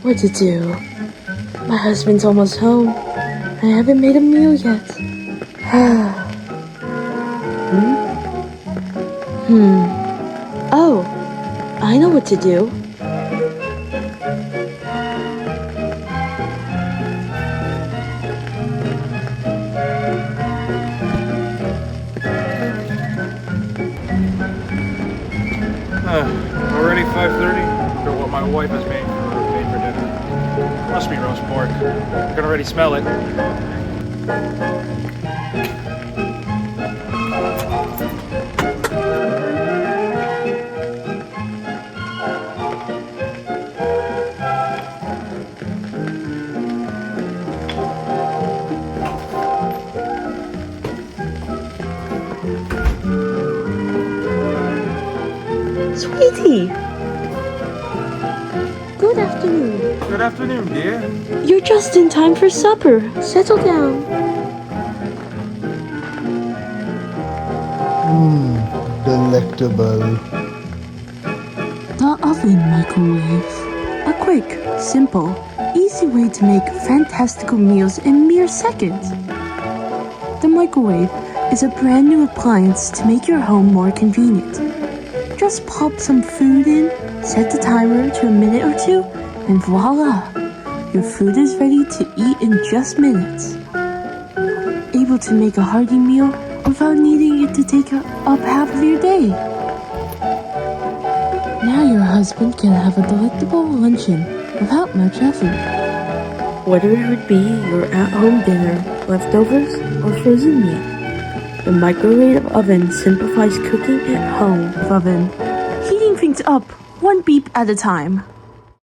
What to do? My husband's almost home. I haven't made a meal yet. Oh, I know what to do. Already 5:30? Look at what my wife has made for dinner. Must be roast pork. I can already smell it. Sweetie! Good afternoon. Good afternoon, dear. You're just in time for supper. Settle down. Delectable. The oven microwave. A quick, simple, easy way to make fantastical meals in mere seconds. The microwave is a brand new appliance to make your home more convenient. Just pop some food in, set the timer to a minute or two, and voila! Your food is ready to eat in just minutes. Able to make a hearty meal without needing it to take up half of your day. Now your husband can have a delectable luncheon without much effort. Whether it would be your at-home dinner, leftovers, or frozen meat, the microwave oven simplifies cooking at home. Oven, heating things up one beep at a time.